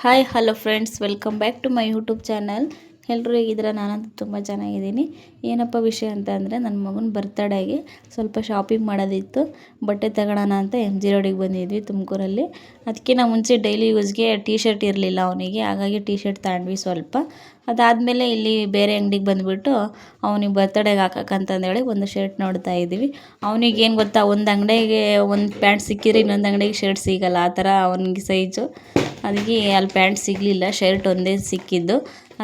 Hi hello friends, welcome back to my YouTube channel. ಎಲ್ಲರೂ ಹೇಗಿದ್ದೀರಾ? ನಾನಂತೂ ತುಂಬ ಚೆನ್ನಾಗಿದ್ದೀನಿ. ಏನಪ್ಪ ವಿಷಯ ಅಂತ ಅಂದರೆ, ನನ್ನ ಮಗನ ಬರ್ತಡೇಗೆ ಸ್ವಲ್ಪ ಶಾಪಿಂಗ್ ಮಾಡೋದಿತ್ತು. ಬಟ್ಟೆ ತಗೊಳ್ಳೋಣ ಅಂತ MG ರೋಡಿಗೆ ಬಂದಿದ್ವಿ ತುಮಕೂರಲ್ಲಿ. ಅದಕ್ಕಿಂತ ಮುಂಚೆ ಡೈಲಿ ಯೂಸ್ಗೆ ಟೀ ಶರ್ಟ್ ಇರಲಿಲ್ಲ ಅವನಿಗೆ, ಹಾಗಾಗಿ ಟೀ ಶರ್ಟ್ ತಗೊಂಡ್ವಿ ಸ್ವಲ್ಪ. ಅದಾದಮೇಲೆ ಇಲ್ಲಿ ಬೇರೆ ಅಂಗಡಿಗೆ ಬಂದುಬಿಟ್ಟು ಅವನಿಗೆ ಬರ್ತಡೇಗೆ ಹಾಕೋಕ್ಕಂತಂದೇಳಿ ಒಂದು ಶರ್ಟ್ ನೋಡ್ತಾ ಇದ್ವಿ. ಅವನಿಗೆ ಏನು ಗೊತ್ತಾ, ಒಂದು ಅಂಗಡಿಗೆ ಒಂದು ಪ್ಯಾಂಟ್ ಸಿಕ್ಕಿದ್ರೆ ಇನ್ನೊಂದು ಅಂಗಡಿಗೆ ಶರ್ಟ್ ಸಿಗಲ್ಲ, ಆ ಥರ ಅವನಿಗೆ ಸೈಜು. ಅದಕ್ಕೆ ಅಲ್ಲಿ ಪ್ಯಾಂಟ್ ಸಿಗಲಿಲ್ಲ, ಶರ್ಟ್ ಒಂದೇ ಸಿಕ್ಕಿದ್ದು.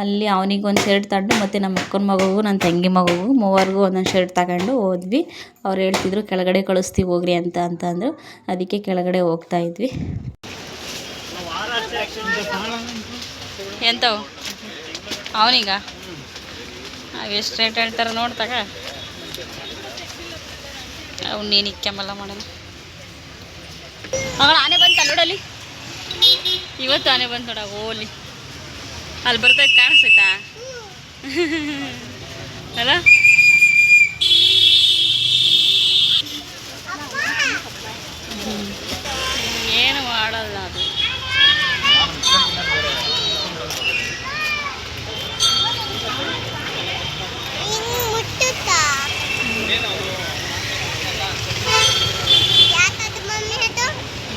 ಅಲ್ಲಿ ಅವನಿಗೆ ಒಂದು ಶರ್ಟ್ ತಗೊಂಡು ಮತ್ತು ನಮ್ಮ ಅಕ್ಕನ ಮಗುಗೂ ನನ್ನ ತಂಗಿ ಮಗುಗೂ ಮೂವರಿಗೂ ಒಂದೊಂದು ಶರ್ಟ್ ತಗೊಂಡು ಹೋದ್ವಿ. ಅವ್ರು ಹೇಳ್ತಿದ್ರು ಕೆಳಗಡೆ ಕಳಿಸ್ತೀವಿ ಹೋಗ್ರಿ ಅಂತಂದರು. ಅದಕ್ಕೆ ಕೆಳಗಡೆ ಹೋಗ್ತಾ ಇದ್ವಿ. ಎಂತವು ಅವನಿಗ ಎಷ್ಟು ರೇಟ್ ಹೇಳ್ತಾರೆ ನೋಡ್ತಾಗ ಅವ್ನು ನೀನು ಇಕ್ಕೆಂಬಲ್ಲ ಮಾಡೋಣ. ಅವಳು ಆನೆ ಬಂತು ಅಲ್ಲೋಡಲ್ಲಿ, ಇವತ್ತು ಆನೆ ಬಂತು ನೋಡ. ಓಲಿ ಅಲ್ಲಿ ಬರ್ತೈತೆ, ಕಾಣಿಸ್ತೈತಾ ಅಲ್ಲ? ಏನು ಮಾಡಲ್ಲ ಅದು.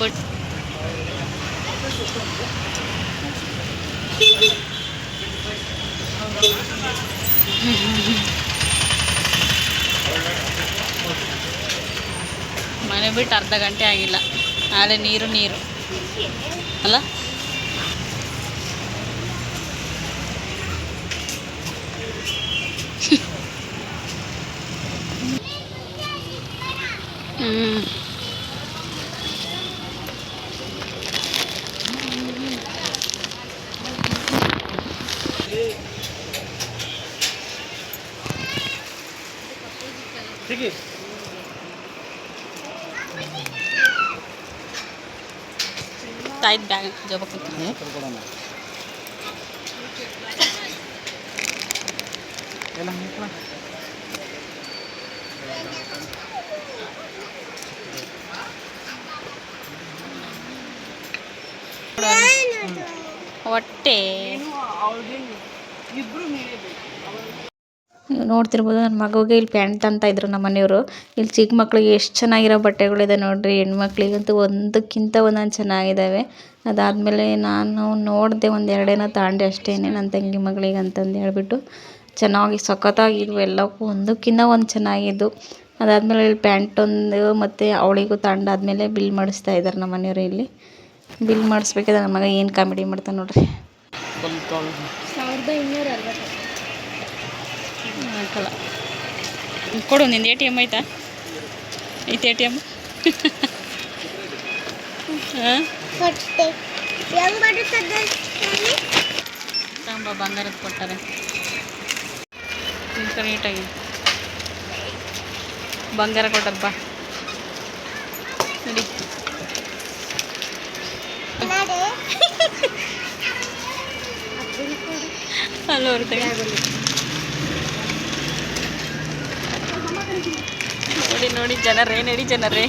ಬಟ್ ಮನೆ ಬಿಟ್ಟು ಅರ್ಧ ಗಂಟೆ ಆಗಿಲ್ಲ, ಆಲೆ ನೀರು ಅಲ್ಲ. ತಾಯ್ದು ಬ್ಯಾಗ್ ಜೋಬಕ್ಕೆ ಹೊಟ್ಟೆ ನೋಡ್ತಿರ್ಬೋದು. ನನ್ನ ಮಗುಗೆ ಇಲ್ಲಿ ಪ್ಯಾಂಟ್ ಅಂತ ಇದ್ರು ನಮ್ಮ ಮನೆಯವರು. ಇಲ್ಲಿ ಚಿಕ್ಕ ಮಕ್ಳಿಗೆ ಎಷ್ಟು ಚೆನ್ನಾಗಿರೋ ಬಟ್ಟೆಗಳಿದೆ ನೋಡ್ರಿ. ಹೆಣ್ಮಕ್ಳಿಗಂತೂ ಒಂದಕ್ಕಿಂತ ಒಂದೊಂದು ಚೆನ್ನಾಗಿದ್ದಾವೆ. ಅದಾದಮೇಲೆ ನಾನು ನೋಡಿದೆ, ಒಂದು ಎರಡೇನೋ ತಗೊಂಡೆ ಅಷ್ಟೇ ನನ್ನ ತಂಗಿ ಮಗಳಿಗೆ ಅಂತಂದು ಹೇಳ್ಬಿಟ್ಟು. ಚೆನ್ನಾಗಿ ಸಖತ್ತಾಗಿದ್ವು ಎಲ್ಲಕ್ಕೂ, ಒಂದಕ್ಕಿಂತ ಒಂದು ಚೆನ್ನಾಗಿದ್ದು. ಅದಾದಮೇಲೆ ಇಲ್ಲಿ ಪ್ಯಾಂಟ್ ಒಂದು ಮತ್ತು ಅವಳಿಗೂ ತಗೊಂಡಾದ್ಮೇಲೆ ಬಿಲ್ ಮಾಡಿಸ್ತಾ ಇದ್ದಾರೆ ನಮ್ಮ ಮನೆಯವರು. ಇಲ್ಲಿ ಬಿಲ್ ಮಾಡಿಸ್ಬೇಕಾದ್ರೆ ನನ್ನ ಮಗ ಏನು ಕಾಮಿಡಿ ಮಾಡ್ತಾನೆ ನೋಡ್ರಿ. 1260 ಹಾಕಲ್ಲ. ಕೊಡು, ನಿಂದು ATM ಐತಾ? ಐತೆ ATM? ಹಾಂ, ಸಾಂಬ ಬಂಗಾರದ ಕೊಟ್ಟಾರೆ. ನೀಟಾಗಿ ಬಂಗಾರ ಕೊಟ್ಟರಪ್ಪ. ನೋಡಿ, ಅಲ್ಲ ಹೊರತಾಗ ನೋಡಿ ಜನರೇ, ನಡಿ ಜನರೇ.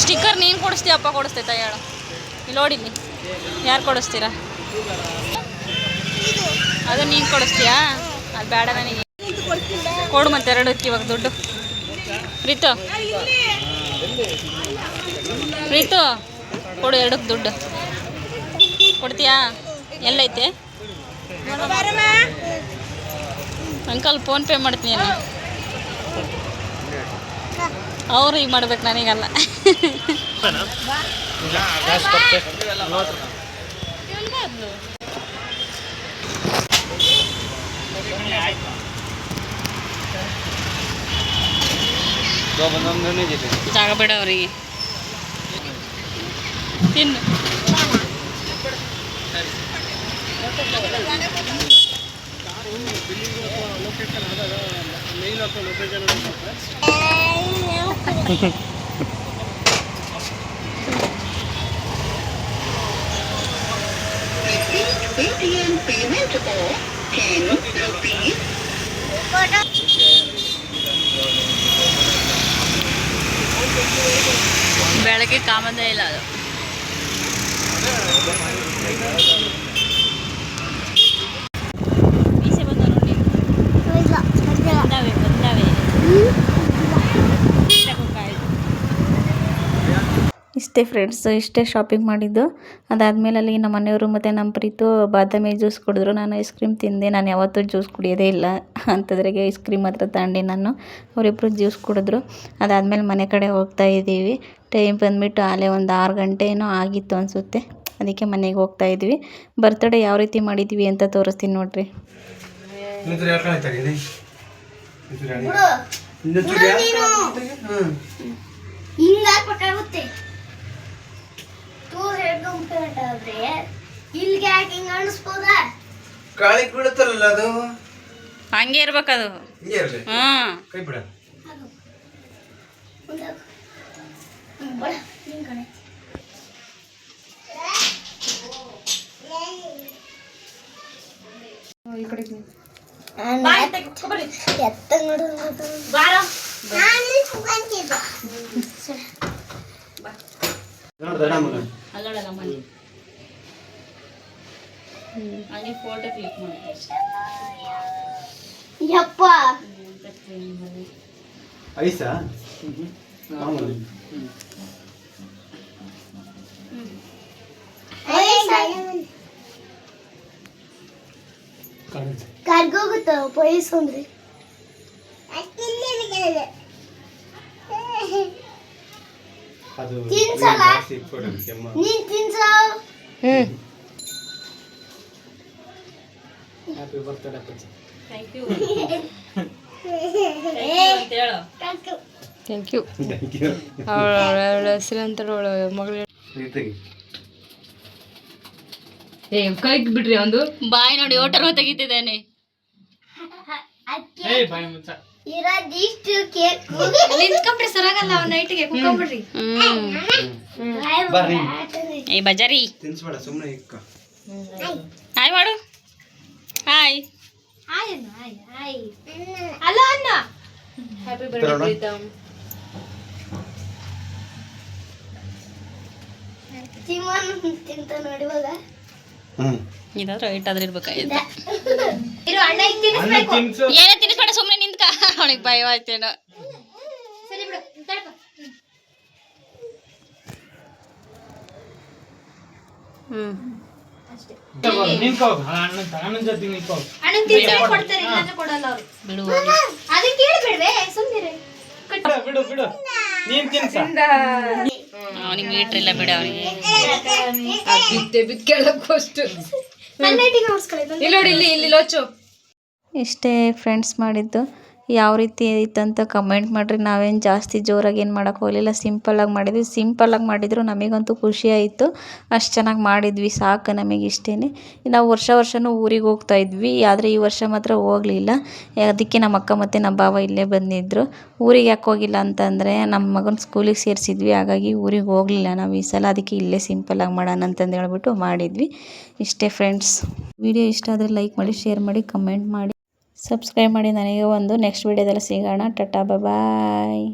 ಸ್ಟಿಕ್ಕರ್ ನೀನು ಕೊಡಿಸ್ತೀಯ ಅಪ್ಪ ಕೊಡಿಸ್ತೈತ ಹೇಳು? ಇಲ್ಲಿ ನೋಡಿಲ್ಲಿ, ಯಾರು ಕೊಡಿಸ್ತೀರಾ? ಅದು ನೀನು ಕೊಡಿಸ್ತೀಯಾ? ಅದು ಬೇಡ ನನಗೆ. ಕೊಡು ಮತ್ತೆ ಎರಡಕ್ಕೆ ಇವಾಗ ದುಡ್ಡು. ಪ್ರೀತು ಕೊಡು, ಎರಡಕ್ಕೆ ದುಡ್ಡು ಕೊಡ್ತೀಯಾ? ಎಲ್ಲೈತೆ ಅಂಕಲ್? ಫೋನ್ಪೇ ಮಾಡ್ತೀನಿ. ಅವ್ರು ಈಗ ಮಾಡ್ಬೇಕು, ನನಗಲ್ಲ. ಜಾಗ ಬೇಡ ಅವರಿಗೆ, ತಿನ್ನು. ಬೆಳಗ್ಗೆ ಕಾಮದೇ ಇಲ್ಲ ಅದು. ಮೀಸೆ ಬಂದ ನೋಡಿ ಬಂದಾವೆ ಇಷ್ಟೇ ಫ್ರೆಂಡ್ಸ್, ಇಷ್ಟೇ ಶಾಪಿಂಗ್ ಮಾಡಿದ್ದು. ಅದಾದಮೇಲೆ ಅಲ್ಲಿ ನಮ್ಮ ಮನೆಯವರು ಮತ್ತು ನಮ್ಮ ಪ್ರೀತು ಬಾದಾಮಿ ಜ್ಯೂಸ್ ಕುಡಿದ್ರು. ನಾನು ಐಸ್ ಕ್ರೀಮ್ ತಿಂದೆ. ನಾನು ಯಾವತ್ತೂ ಜ್ಯೂಸ್ ಕುಡಿಯೋದೇ ಇಲ್ಲ ಅಂಥದ್ರಾಗೆ ಐಸ್ ಕ್ರೀಮ್ ಮಾತ್ರ ತಗೊಂಡೆ ನಾನು. ಅವರಿಬ್ಬರು ಜ್ಯೂಸ್ ಕುಡಿದ್ರು. ಅದಾದಮೇಲೆ ಮನೆ ಕಡೆ ಹೋಗ್ತಾ ಇದ್ದೀವಿ. ಟೈಮ್ ಬಂದುಬಿಟ್ಟು ಆಲೇ ಒಂದು 6 ಗಂಟೆ ಏನೋ ಆಗಿತ್ತು ಅನಿಸುತ್ತೆ. ಅದಕ್ಕೆ ಮನೆಗೆ ಹೋಗ್ತಾ ಇದ್ವಿ. ಬರ್ತಡೇ ಯಾವ ರೀತಿ ಮಾಡಿದ್ವಿ ಅಂತ ತೋರಿಸ್ತೀನಿ ನೋಡ್ರಿ. ಕಾಳಿಗೆ ಬೀಳುತ್ತಲ್ಲ ಅದು, ಹಂಗೆ ಇರ್ಬೇಕದು. ಹಾಂ, ಕೈ ಬಿಡ. ಈ ಕಡೆ ಹಾಗೆ ಫೋಟೋ ಕ್ಲಿಕ್ ಮಾಡಿ ಐಸಾ ಕಾರ್ಗೋಗುತ್ತ ಪೊಲೀಸಂದ್ರಿ ಅದು ತಿನ್ಸಲ್ಲ ನೀನ್ ತಿನ್ಸ. ಹ್ಯಾಪಿ ಬರ್ತ್ಡೇ ಅಪ್ಪಾಜಿ. ಥ್ಯಾಂಕ್ ಯು ಅಂತ ಹೇಳು. Thank you. ಅವಳ ಹೆಸರು ಅಂತಾರೆ ಅವಳ ಮಗಳು. ಕೈ ಬಿಡ್ರಿ ಒಂದು ಬಾಯ್ ನೋಡಿ ಓಟರ್ ತೆಗಿತಿದ್ದಾನೆ. ಇರೋದಿಷ್ಟು ಕೇಕ್ ನಿಂತ್ಕೊಂಡ್ರಿ ಸರಾಗಲ್ಲ ಅವ್ನ ನೈಟಿಗೆ ಕುತ್ಕೊಂಡ್ಬಿಡ್ರಿ. ಏ ಬಜಾರಿ ತಿನ್ಸ್ಬೇಡ, ಸುಮ್ಮನೆ ಇಕ್ಕ. ಹಾಯ್ ಮಾಡು. ಹಾಯ್ ಅಲ್ಲ ಅಣ್ಣ ಹ್ಯಾಪಿ ಬರ್ತ್ಡೇ ಪ್ರೀತಮ್. ಸಿಮನ್ ತಿಂತ ನೋಡುವಾಗ ಇದಾದ್ರೆ ರೈಟ್ ಆದ್ರೆ ಇರ್ಬೇಕಾಯ್ತು. ಇರು ಅಣ್ಣ ಈಗ ತಿನ್ನಿಸ್ಬೇಕು. ಏನೇ ತಿನ್ನಿಸ್ಬೇಡ, ಸುಮ್ಮನೆ ನಿಂತ್ಕ. ಅವನಿಗೆ ಭಯವಾಯ್ತೇನೋ. ಸರಿ ಬಿಡು, ತಡಪ. ಅಣ್ಣನ್ ತಿನ್ಸೇ ಕೊಡ್ತಾರೆ, ಇಲ್ಲಾಂದ್ರೆ ಕೊಡಲ್ಲ ಅವ್ರು. ಬಿಡು ಅದಕ್ಕೆ ಕೇಳಬೇಡ್ವೆ, ಸುಮ್ಮನೆ ಅವನಿಗೆ ಮೀಟ್ರ್ ಇಲ್ಲ ಬಿಡು ಅವನಿಗೆ. ಬಿತ್ಕೆಳಕ್ಕಷ್ಟು ನನ್ನ ನೈಟಿಗೆ ಹೊಡ್ಸ್ಕೊಳ್ಳಿ. ಇಲ್ಲಿ ನೋಡಿ, ಇಲ್ಲಿ ಲೋಚು. ಇಷ್ಟೇ ಫ್ರೆಂಡ್ಸ್ ಮಾಡಿದ್ದು. ಯಾವ ರೀತಿ ಇತ್ತು ಅಂತ ಕಮೆಂಟ್ ಮಾಡಿರಿ. ನಾವೇನು ಜಾಸ್ತಿ ಜೋರಾಗಿ ಏನು ಮಾಡೋಕ್ಕೆ ಹೋಗಲಿಲ್ಲ, ಸಿಂಪಲ್ಲಾಗಿ ಮಾಡಿದ್ವಿ. ಸಿಂಪಲ್ಲಾಗಿ ಮಾಡಿದ್ರು ನಮಗಂತೂ ಖುಷಿ ಆಯಿತು. ಅಷ್ಟು ಚೆನ್ನಾಗಿ ಮಾಡಿದ್ವಿ, ಸಾಕು ನಮಗೆ ಇಷ್ಟೇ. ನಾವು ವರ್ಷವೂ ಊರಿಗೆ ಹೋಗ್ತಾ ಇದ್ವಿ, ಆದರೆ ಈ ವರ್ಷ ಮಾತ್ರ ಹೋಗಲಿಲ್ಲ. ಅದಕ್ಕೆ ನಮ್ಮ ಅಕ್ಕ ಮತ್ತು ನಮ್ಮ ಭಾವ ಇಲ್ಲೇ ಬಂದಿದ್ದರು. ಊರಿಗೆ ಯಾಕೆ ಹೋಗಿಲ್ಲ ಅಂತಂದರೆ ನಮ್ಮ ಮಗನ ಸ್ಕೂಲಿಗೆ ಸೇರಿಸಿದ್ವಿ, ಹಾಗಾಗಿ ಊರಿಗೆ ಹೋಗಲಿಲ್ಲ ನಾವು ಈ ಸಲ. ಅದಕ್ಕೆ ಇಲ್ಲೇ ಸಿಂಪಲ್ಲಾಗಿ ಮಾಡೋಣ ಅಂತಂದು ಹೇಳ್ಬಿಟ್ಟು ಮಾಡಿದ್ವಿ. ಇಷ್ಟೇ ಫ್ರೆಂಡ್ಸ್. ವಿಡಿಯೋ ಇಷ್ಟ ಆದರೆ ಲೈಕ್ ಮಾಡಿ, ಶೇರ್ ಮಾಡಿ, ಕಮೆಂಟ್ ಮಾಡಿ, ಸಬ್ಸ್ಕ್ರೈಬ್ ಮಾಡಿ. ನನಗೆ ಒಂದು ನೆಕ್ಸ್ಟ್ ವಿಡಿಯೋದಲ್ಲಿ ಸಿಗೋಣ. ಟಾಟಾ, ಬಾಯ್.